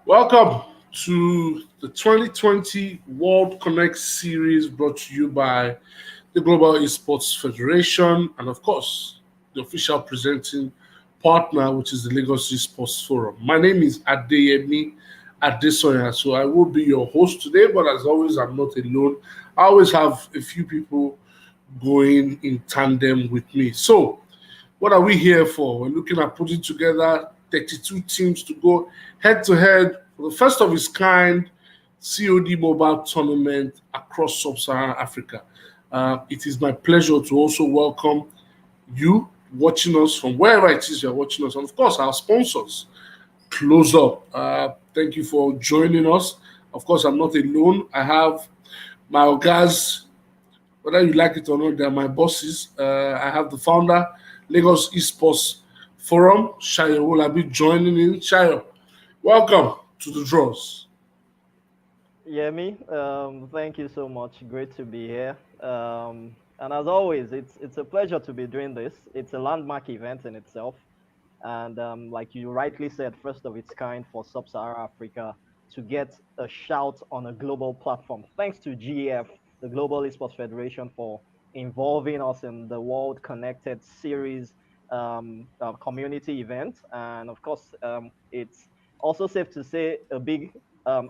Welcome to the 2020 World Connect series brought to you by the Global Esports Federation and, of course, the official presenting partner, which is the Lagos Esports Forum. My name is Adeyemi Adesoya, so I will be your host today, but as always, I'm not alone. I always have a few people going in tandem with me. So, what are we here for? We're looking at putting together 32 teams to go head to head for the first of its kind COD mobile tournament across sub-Saharan Africa. It is my pleasure to also welcome you watching us from wherever it is you're watching us, and of course our sponsors. Close up. Thank you for joining us. Of course, I'm not alone. I have my guys, whether you like it or not, they're my bosses. I have the founder, Lagos Esports Forum, Shayo will be joining in. Shayo, welcome to the draws. Yeah, me. Thank you so much. Great to be here. And as always, it's a pleasure to be doing this. It's a landmark event in itself, and like you rightly said, first of its kind for Sub-Saharan Africa to get a shout on a global platform. Thanks to GEF, the Global Esports Federation, for involving us in the World Connected Series community event, and of course, it's also safe to say a big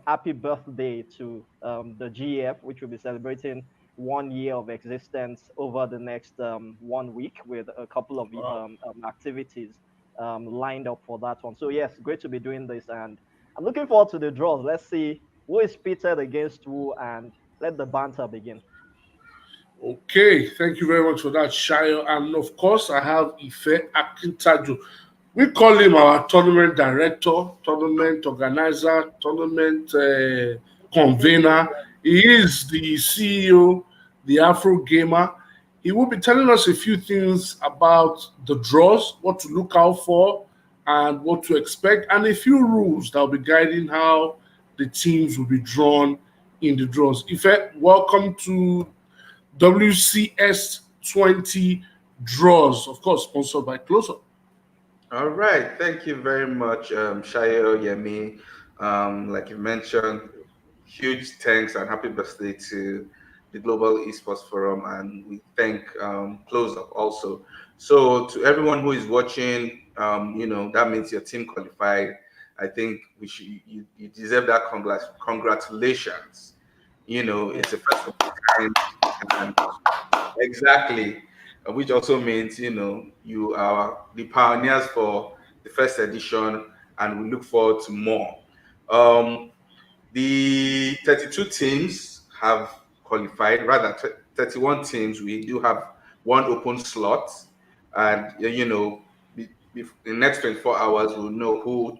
happy birthday to the GEF, which will be celebrating 1 year of existence over the next 1 week with a couple of Wow. activities lined up for that one. So yes, great to be doing this, and I'm looking forward to the draws. Let's see who is pitted against who, and let the banter begin. Okay, thank you very much for that, Shayo. And of course, I have Ife Akintaju. We call him our tournament director, tournament organizer, tournament convener. He is the CEO, the Afro Gamer. He will be telling us a few things about the draws, what to look out for, and what to expect, and a few rules that will be guiding how the teams will be drawn in the draws. Ife, welcome to WCS20 draws, of course, sponsored by Close Up. All right, thank you very much, Shayo Yemi. Like you mentioned, huge thanks and happy birthday to the Global Esports Forum, and we thank Close Up also. So to everyone who is watching, that means your team qualified. I think you deserve that. Congratulations. It's a first of its kind, and exactly, which also means you are the pioneers for the first edition, and we look forward to more. Um, the 32 teams have qualified, rather 31 teams. We do have one open slot, and in the next 24 hours, we'll know who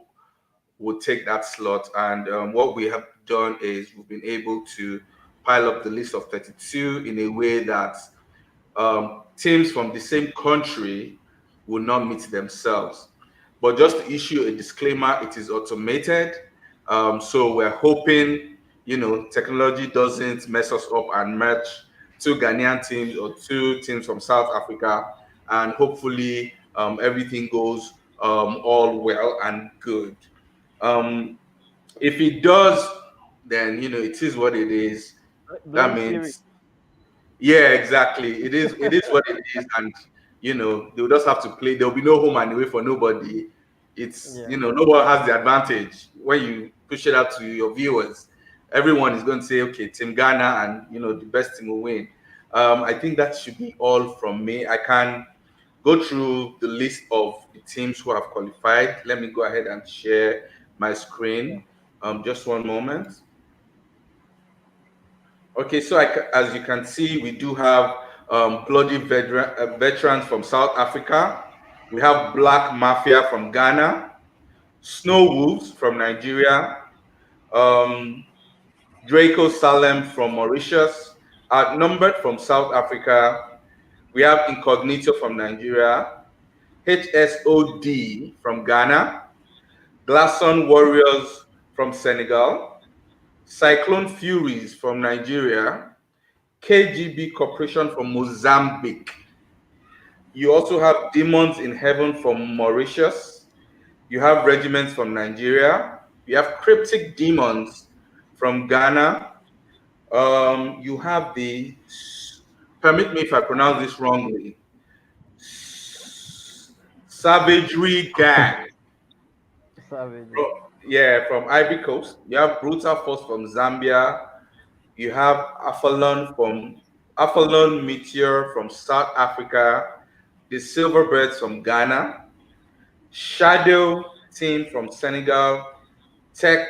will take that slot. And what we have done is we've been able to pile up the list of 32 in a way that teams from the same country will not meet themselves. But just to issue a disclaimer, it is automated. So we're hoping, technology doesn't mess us up and match two Ghanaian teams or two teams from South Africa. And hopefully everything goes all well and good. Um, if it does, then it is what it is. That Blame Siri. means, yeah, exactly. It is what it is, and they'll just have to play. There'll be no home and away for nobody. It's Yeah. nobody has the advantage when you push it out to your viewers. Everyone is going to say, okay, Team Ghana, and the best team will win. I think that should be all from me. I can go through the list of the teams who have qualified. Let me go ahead and share my screen. Just one moment. Okay, so as you can see, we do have bloody veterans from South Africa. We have Black Mafia from Ghana, Snow Wolves from Nigeria, um, Draco Salem from Mauritius, Outnumbered from South Africa. We have Incognito from Nigeria, HSOD from Ghana, Glasson Warriors from Senegal, Cyclone Furies from Nigeria, KGB Corporation from Mozambique. You also have Demons in Heaven from Mauritius. You have Regiments from Nigeria. You have Cryptic Demons from Ghana. You have permit me if I pronounce this wrongly, Savagery Gang. Savage. Fro- yeah, from Ivory Coast. You have Brutal Force from Zambia. You have Apollon Meteor from South Africa, the Silverbirds from Ghana, Shadow Team from Senegal, Tech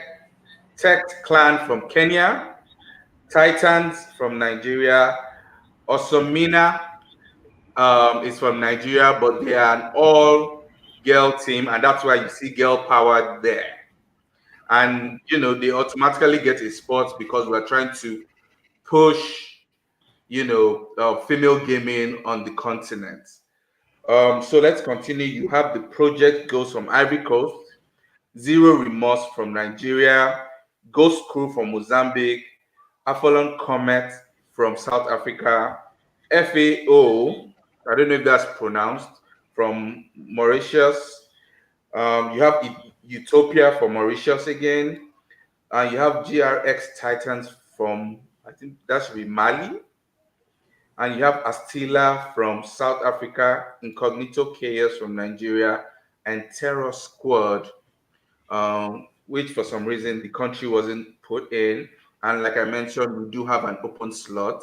Tech Clan from Kenya, Titans from Nigeria, Osomina is from Nigeria, but they are an all girl team, and that's why you see girl power there. And they automatically get a spot because we're trying to push female gaming on the continent. So let's continue. You have the Project Ghost from Ivory Coast, Zero Remorse from Nigeria, Ghost Crew from Mozambique, Apollon Comet from South Africa, FAO, I don't know if that's pronounced, from Mauritius. You have Utopia from Mauritius again. And you have GRX Titans from, I think that should be Mali. And you have Astila from South Africa, Incognito Chaos from Nigeria, and Terror Squad, which for some reason the country wasn't put in. And like I mentioned, we do have an open slot.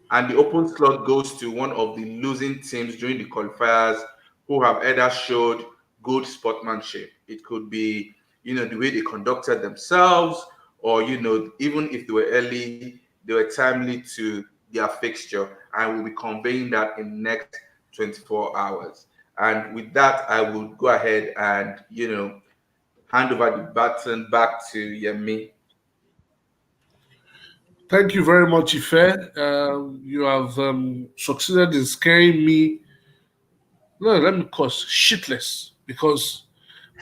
And the open slot goes to one of the losing teams during the qualifiers who have either showed good sportsmanship. It could be, the way they conducted themselves, or, even if they were early, they were timely to their fixture. And we'll be conveying that in the next 24 hours. And with that, I will go ahead and, hand over the baton back to Yemi. Thank you very much, Ife. You have succeeded in scaring me. No, let me cause shitless because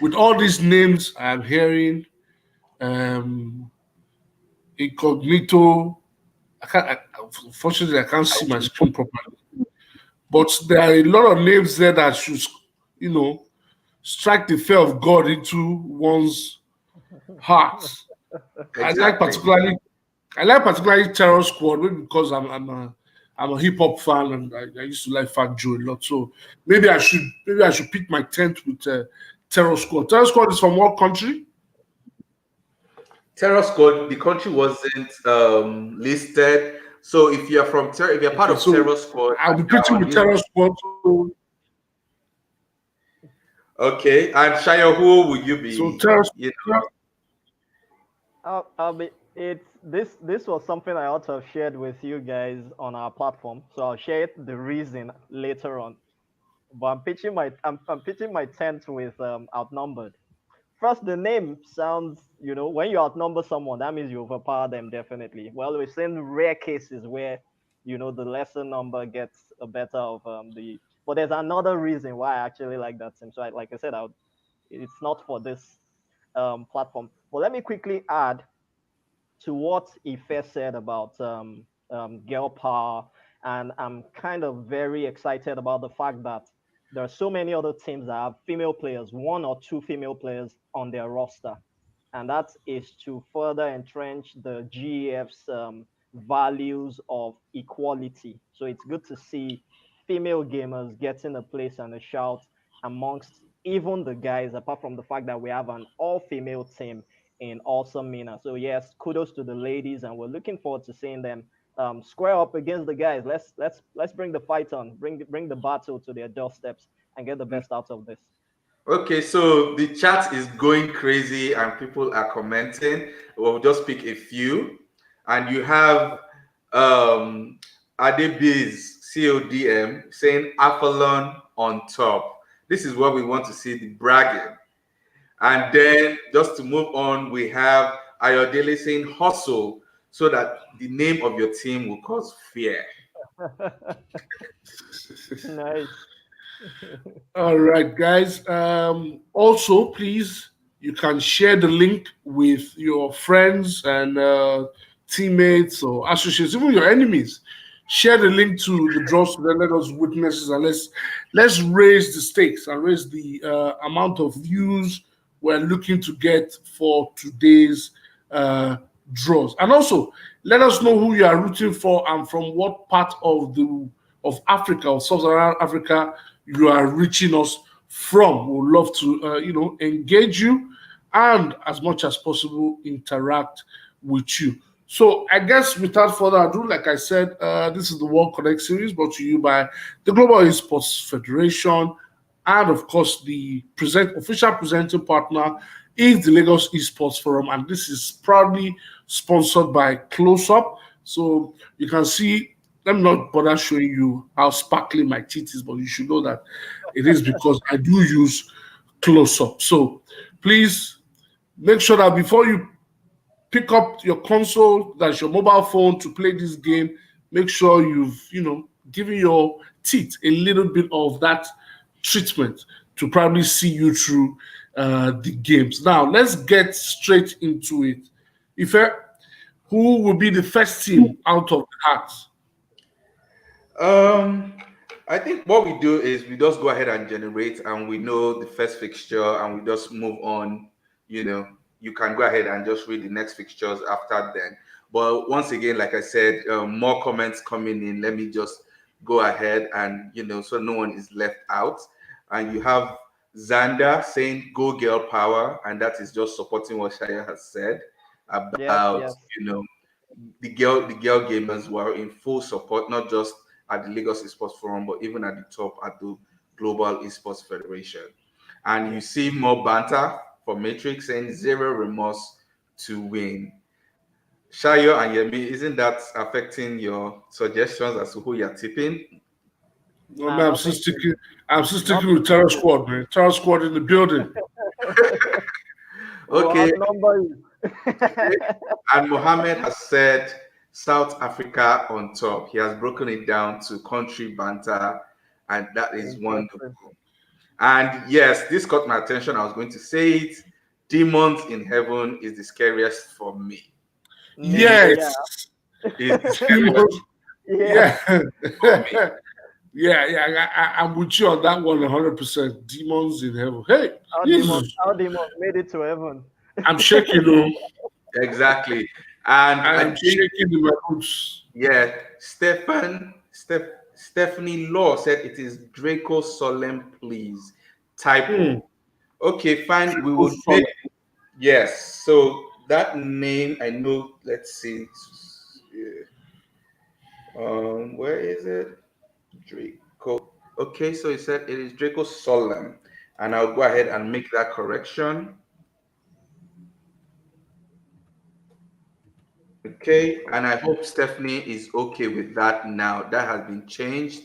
with all these names I'm hearing, um, incognito. Unfortunately, I can't see my screen properly. But there are a lot of names there that should, you know, strike the fear of God into one's heart. I like Exactly. particularly, I like particularly Terror Squad maybe because I'm a hip hop fan and I used to like Fat Joe a lot. So maybe I should pick my tent with Terror Squad. Terror Squad is from what country? Terror Squad, the country wasn't listed. So if you're part Okay, of so Terror Squad I'll and be you're pitching on with this, Terror Squad. So, okay. And Shaya, who would you so be? Terror, You I'll be. It's this. This was something I ought to have shared with you guys on our platform. So I'll share it, the reason later on. But I'm pitching my tent with outnumbered. First, the name sounds, when you outnumber someone, that means you overpower them definitely. Well, we've seen rare cases where, the lesser number gets a better of the. But there's another reason why I actually like that team. So, like I said, it's not for this platform. But let me quickly add to what Ife said about girl power, and I'm kind of very excited about the fact that there are so many other teams that have female players, one or two female players on their roster, and that is to further entrench the GEF's values of equality. So it's good to see female gamers getting a place and a shout amongst even the guys, apart from the fact that we have an all-female team in Awesome Mina. So yes, kudos to the ladies, and we're looking forward to seeing them square up against the guys. Let's bring the fight on, bring the battle to their doorsteps, and get the best out of this. Okay, so the chat is going crazy and people are commenting. We'll just pick a few. And you have Adebiz CODM saying Apollon on top. This is what we want to see, the bragging. And then just to move on, we have Ayodele saying hustle so that the name of your team will cause fear. Nice. All right, guys. Also, please, you can share the link with your friends and teammates or associates, even your enemies. Share the link to the draws to let us witnesses, and let's raise the stakes and raise the amount of views we're looking to get for today's uh, draws. And also, let us know who you are rooting for and from what part of Africa or sub-Saharan Africa you are reaching us from. We'd love to engage you and as much as possible interact with you. So I guess without further ado, like I said, this is the World Connect series brought to you by the Global Esports Federation, and of course the official presenting partner is the Lagos Esports Forum, and this is proudly sponsored by Close Up. So you can see, let me not bother showing you how sparkling my teeth is, but you should know that it is because I do use Close Up. So please make sure that before you pick up your console, that's your mobile phone, to play this game, make sure you've given your teeth a little bit of that treatment to probably see you through the games. Now let's get straight into it. Ife, who will be the first team out of the hat? Um, I think what we do is we just go ahead and generate, and we know the first fixture, and we just move on. You know, you can go ahead and just read the next fixtures after then. But once again, like I said, more comments coming in. Let me just go ahead and so no one is left out. And you have Xander saying "Go Girl Power," and that is just supporting what Shaya has said Yes, about yes. the girl gamers were in full support, not just at the Lagos Esports Forum, but even at the top at the Global Esports Federation. And you Yeah. see more banter from Matrix saying zero remorse to win. Shayo and Yemi, isn't that affecting your suggestions as to who you're tipping? No, Nah, man, nothing changes. I'm still sticking Nothing with Terror changes. Squad, man. Terror Squad in the building. We'll Okay, outnumber you. okay. And Mohammed has said South Africa on top. He has broken it down to country banter, and that is Interesting. wonderful. And yes, this caught my attention. I was going to say it. Demons in Heaven is the scariest for me. Me, Demons yeah. Yes. is the scariest Demons. Yeah. Yeah. for me. I'm with you on that one 100%. Demons in heaven. Hey, Jesus. How demons made it to heaven. I'm shaking, though. Exactly. And I I am think, shaking in my boots. yeah, Stephanie Law said it is Draco Solemn, please. Hmm. Typo. Okay, fine. We Oh, would solid. make, yes. So that name, I know. Let's see. Where is it? Draco. Okay, so he said it is Draco Solemn, and I'll go ahead and make that correction. Okay, and I hope Stephanie is okay with that now. That has been changed,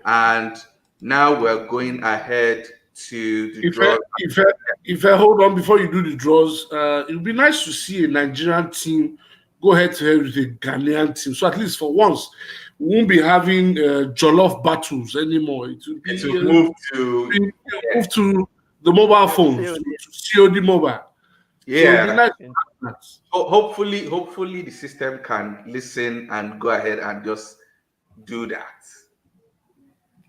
and now we're going ahead to the If I, draw. if I, if I hold on before you do the draws, it would be nice to see a Nigerian team go head to head with a Ghanaian team. So at least for once, we won't be having Jollof battles anymore. It will It be will move to, move to the mobile phones, COD. to COD mobile. So it'll be yeah. nice to have that. Hopefully, the system can listen and go ahead and just do that.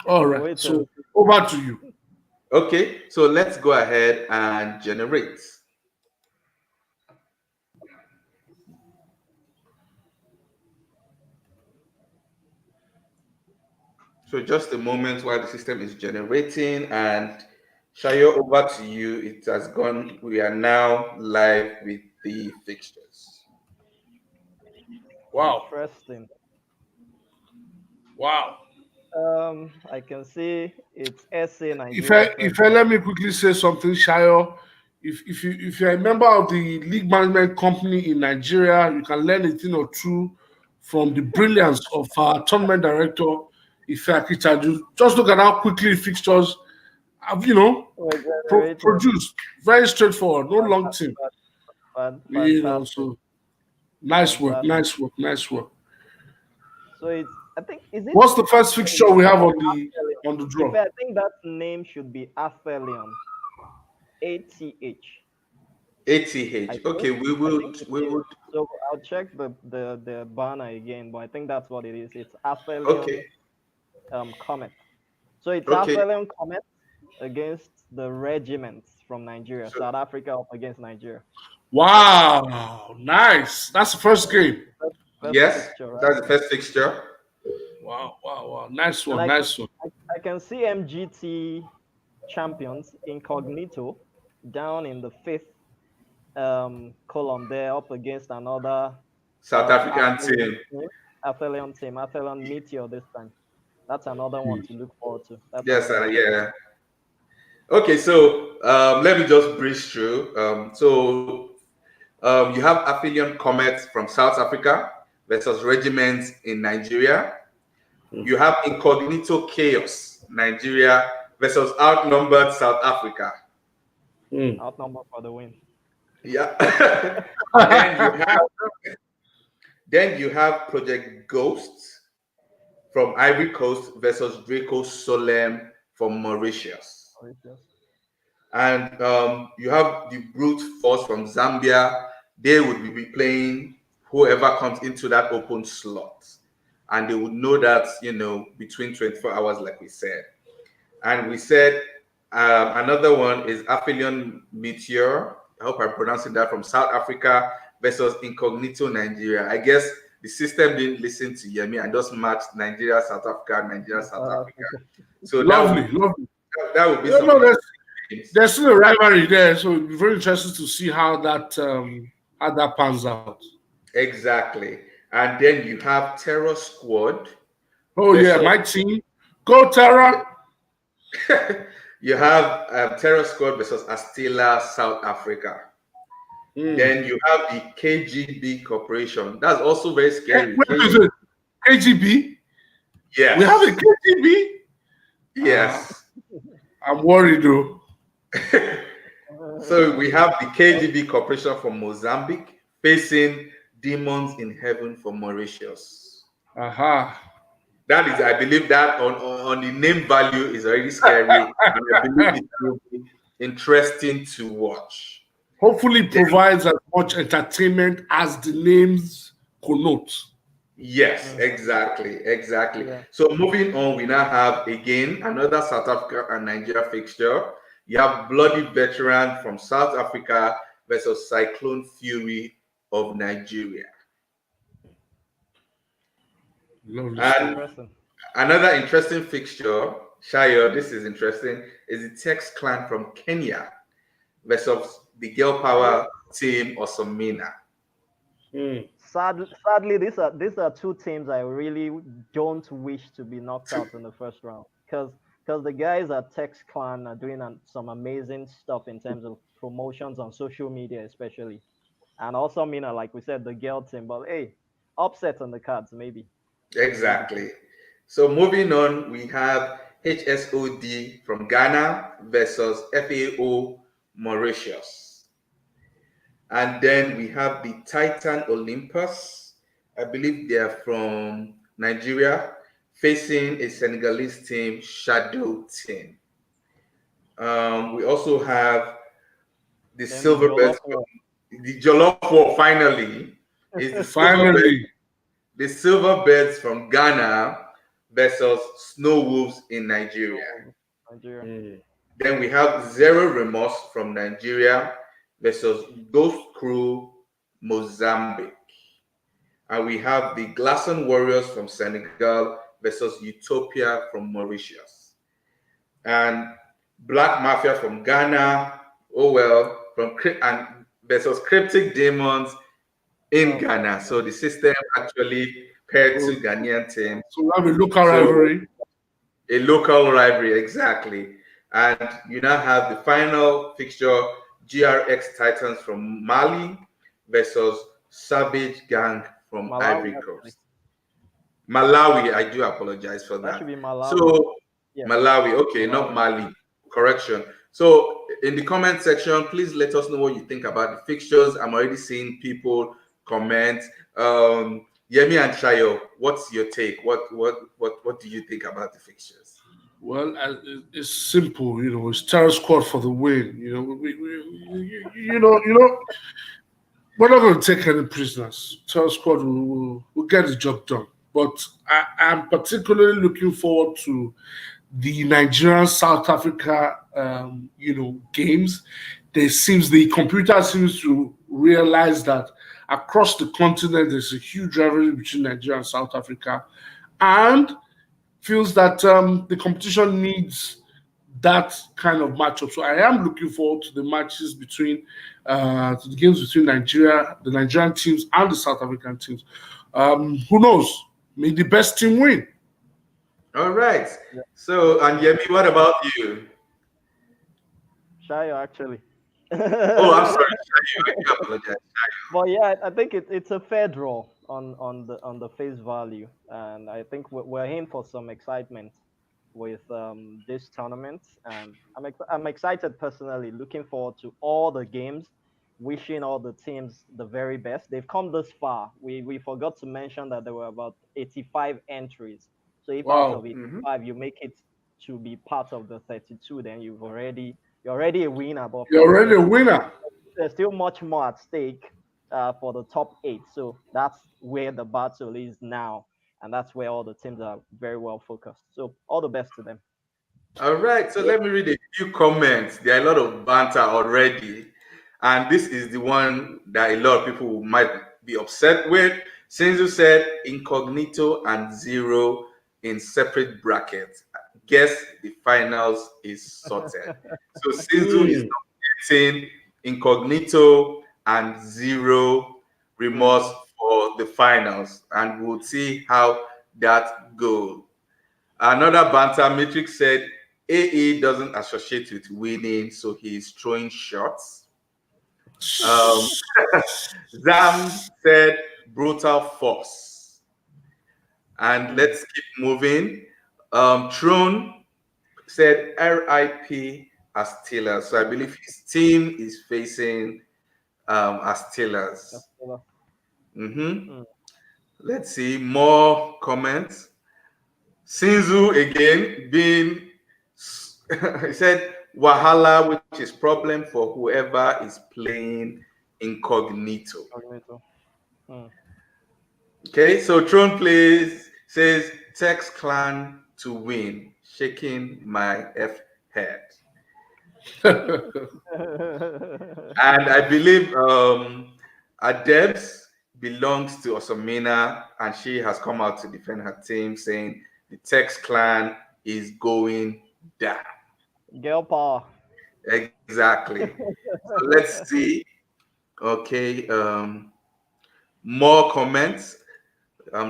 All We'll right. wait and So see. Over to you. Okay, so let's go ahead and generate. So just a moment while the system is generating, and Shayo, over to you. It has gone. We are now live with the fixtures. Wow. Interesting. Wow. I can see it's SA If Nigeria I first. if I let me quickly say something, Shayo. If you're a member of the league management company in Nigeria, you can learn a thing or two from the brilliance of our tournament director, Ife Akitaju. Just look at how quickly fixtures have, We're generating. produced. Very straightforward, no long Fanta- team. Fantastic. So nice work, Fantastic. nice work, nice work. So it's, I think, is it What's the first fixture we Aphelion have or on the Aphelion? on the If draw? I think that name should be Aphelion. ATH. I ATH. think Okay, we I would think it we is. would So I'll check the banner again, but I think that's what it is. It's okay. Aphelion Comet. So it's Okay. Aphelion Comet against the regiments from Nigeria. So South Africa up against Nigeria. Wow, nice. That's the first game. First yes, fixture, right? that's the first fixture. Wow, wow, wow. Nice And one, nice one. I can see MGT champions incognito down in the fifth column there up against another South African Athelion team. team. Athelion Meteor this time. That's another one to look forward to. That's Yes, another interesting. yeah. Okay, so let me just breeze through. You have Aphelion Comets from South Africa versus regiments in Nigeria. You have Incognito Chaos, Nigeria versus outnumbered South Africa. Outnumber for the win. Yeah. then you have then you have Project Ghost from Ivory Coast versus Draco Solem from Mauritius. Mauritius. And you have the Brute Force from Zambia. They would be playing whoever comes into that open slot. And they would know that, between 24 hours, like we said. And we said another one is Aphelion Meteor. I hope I'm pronouncing that, from South Africa versus Incognito Nigeria. I guess the system didn't listen to Yemi and just matched Nigeria, South Africa, Nigeria, South Africa. Africa. So Lovely, lovely. that would be Yeah, some no, games. there's still a rivalry there, so it'll be very interesting to see how that pans out. Exactly. And then you have Terror Squad Oh yeah, versus my team. Go Tara. you have Terror Squad versus Astela, South Africa. Then you have the KGB Corporation. That's also very scary. Wait, is it KGB? Yes. We have a KGB? Yes. I'm worried though. So we have the KGB Corporation from Mozambique facing Demons in Heaven from Mauritius. Aha. That is, I believe that on the name value is already scary, and I believe it will be interesting to watch. Hopefully Then, provides as much entertainment as the names connote. yes, exactly. Yeah. So moving on, we now have again another South Africa and Nigeria fixture. You have Bloody Veteran from South Africa versus Cyclone Fury of Nigeria. Lovely stuff. And Interesting. another interesting fixture, Shayo, this is interesting, is the Tex Clan from Kenya versus the Girl Power team Osomina. Sadly, these are two teams I really don't wish to be knocked out in the first round, because the guys at Tex Clan are doing some amazing stuff in terms of promotions on social media, especially, and also Mina, like we said, the girl team. But hey, upset on the cards, maybe. Exactly. So moving on, we have HSOD from Ghana versus FAO Mauritius. And then we have the Titan Olympus. I believe they are from Nigeria, facing a Senegalese team, Shadow Team. We also have the Then the Silverbirds Jollof from War. the Jollof War. Finally, is Finally. the Silverbirds from Ghana versus Snow Wolves in Nigeria. Nigeria. Then we have Zero Remorse from Nigeria versus Ghost Crew Mozambique. And we have the Glasson Warriors from Senegal versus Utopia from Mauritius. And Black Mafia from Ghana, oh well, and versus Cryptic Demons in Ghana. So the system actually paired two Ghanaian teams. So we have a local rivalry. A local rivalry, exactly. And you now have the final fixture, GRX Titans from Mali versus Savage Gang from Ivory Coast. Malawi, I do apologize for that. That should be Malawi. So, yeah. Malawi, okay, not Mali. Correction. So, in the comment section, please let us know what you think about the fixtures. I'm already seeing people comment. Yemi and Shayo, what's your take? What do you think about the fixtures? Well, it's simple, It's Terror Squad for the win. We're not going to take any prisoners. Terror Squad will get the job done. But I'm particularly looking forward to the Nigerian South Africa, games. The computer seems to realize that across the continent there's a huge rivalry between Nigeria and South Africa, and feels that the competition needs that kind of matchup. So I am looking forward to the matches to the games between the Nigerian teams and the South African teams. Who knows? May the best team win. All right. So, and Yemi, what about you? Shayo, actually. Oh, I'm sorry, Shayo. I do apologize. But yeah, I think it's a fair draw on the face value, and I think we're in for some excitement with this tournament, and I'm excited personally. Looking forward to all the games. Wishing all the teams the very best. They've come this far. We forgot to mention that there were about 85 entries. So if out of 85 you make it to be part of the 32, then you're already a winner. But you're already a winner. There's still much more at stake for the top 8. So that's where the battle is now, and that's where all the teams are very well focused. So all the best to them. All right. So let me read a few comments. There are a lot of banter already. And this is the one that a lot of people might be upset with. Sinzu said incognito and zero in separate brackets. Guess the finals is sorted. So Sinzu is getting incognito and zero remorse for the finals. And we'll see how that goes. Another banter, Matrix said AE doesn't associate with winning, so he's throwing shots. Zam said brutal force. And let's keep moving. Throne said RIP as Steelers. So I believe his team is facing as Steelers. Let's see more comments. Sinzu again being he said Wahala, which is problem for whoever is playing incognito. Okay, so Throne plays says Tex Clan to win, shaking my F head. And I believe Adebs belongs to Osamina, and she has come out to defend her team, saying the Tex Clan is going down. Girl power. Exactly. So let's see. Okay. More comments.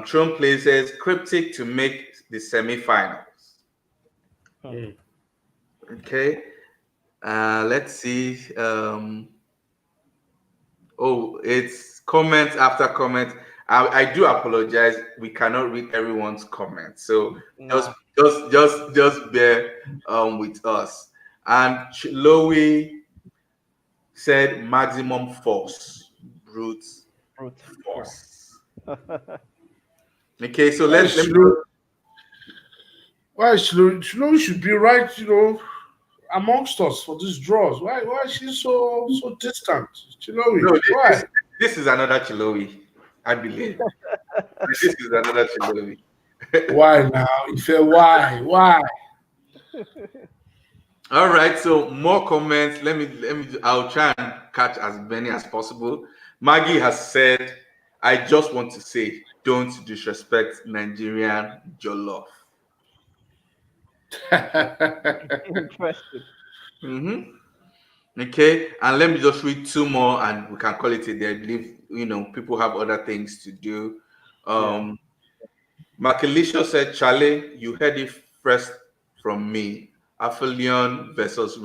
Trump places cryptic to make the semifinals. Okay. Let's see. It's comments after comments. I do apologize. We cannot read everyone's comments, so just bear with us. And Chloe said maximum force, brute force. Okay, so let me. Why Chloe should be right, amongst us for these draws. Why is she so distant? Chloe, no, why? This is another Chloe, I believe. This is another Chloe. Why now? Ife, why? All right, so more comments. I'll try and catch as many as possible. Maggie has said, I just want to say, don't disrespect Nigerian jollof. Interesting. Mm-hmm. Okay, and let me just read two more and we can call it a day. I believe, people have other things to do. Yeah. Um, Makilisho said, Charlie, you heard it first from me. Aphelion versus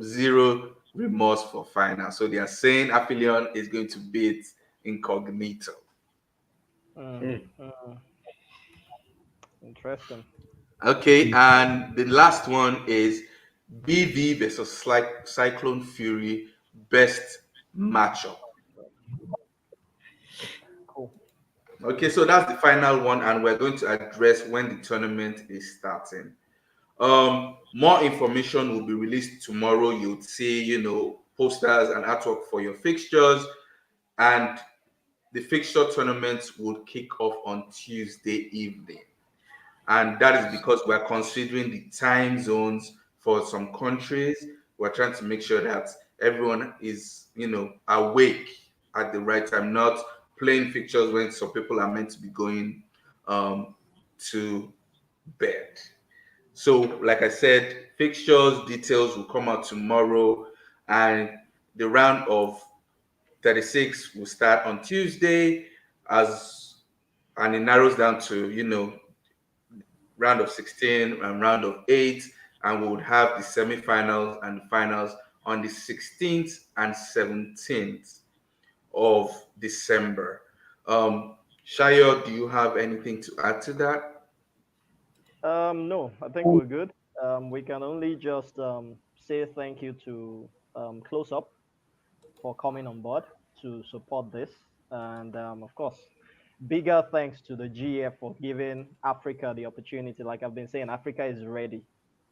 zero remorse for final. So they are saying Aphelion is going to beat Incognito. Mm, mm, interesting. Okay, and the last one is BV versus Cyclone Fury best matchup. Cool. Okay, so that's the final one, and we're going to address when the tournament is starting. More information will be released tomorrow. You'll see, posters and artwork for your fixtures, and the fixture tournaments will kick off on Tuesday evening. And that is because we're considering the time zones for some countries. We're trying to make sure that everyone is, awake at the right time, not playing fixtures when some people are meant to be going um, to bed. So, like I said, fixtures details will come out tomorrow, and the round of 36 will start on Tuesday, as and it narrows down to round of 16 and round of 8, and we would have the semifinals and finals on the 16th and 17th of December. Shayo, do you have anything to add to that? No, I think we're good. We can only just say thank you to Close Up for coming on board to support this. And of course, bigger thanks to the GF for giving Africa the opportunity. Like I've been saying, Africa is ready.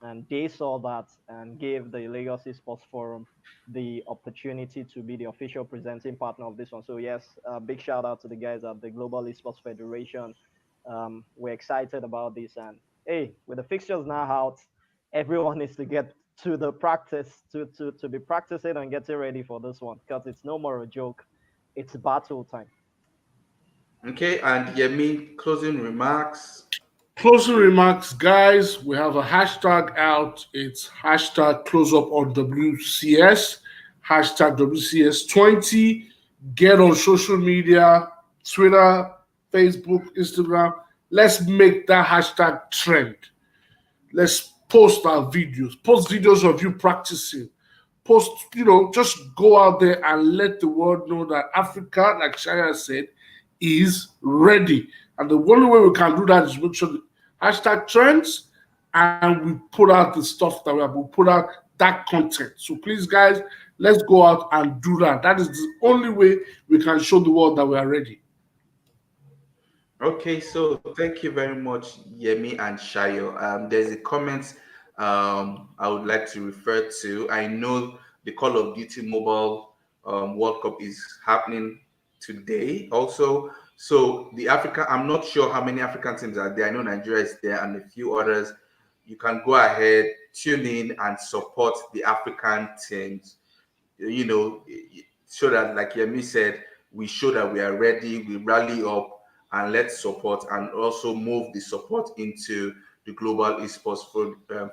And they saw that and gave the Lagos Sports Forum the opportunity to be the official presenting partner of this one. So, yes, big shout out to the guys at the Global Esports Federation. We're excited about this. And hey, with the fixtures now out, everyone needs to get to the practice to be practicing and getting ready for this one because it's no more a joke. It's battle time. Okay, and Yemi, closing remarks. Closing remarks, guys. We have a hashtag out. It's hashtag close up on WCS, hashtag WCS20. Get on social media, Twitter, Facebook, Instagram. Let's make that hashtag trend. Let's post our videos, post videos of you practicing. Post, just go out there and let the world know that Africa, like Shaya said, is ready. And the only way we can do that is make sure the hashtag trends and we put out the stuff that we have, we put out that content. So please, guys, let's go out and do that. That is the only way we can show the world that we are ready. Okay, so thank you very much, Yemi and Shayo. There's a comment I would like to refer to. I know the Call of Duty Mobile World Cup is happening today also. So the Africa, I'm not sure how many African teams are there. I know Nigeria is there and a few others. You can go ahead, tune in and support the African teams, so that, like Yemi said, we show that we are ready, we rally up, and let's support and also move the support into the Global Esports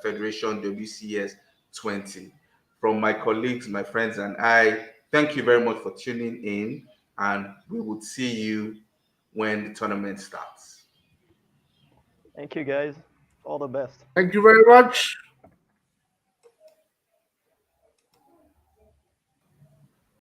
Federation, WCS 20. From my colleagues, my friends, and I, thank you very much for tuning in, and we will see you when the tournament starts. Thank you, guys. All the best. Thank you very much.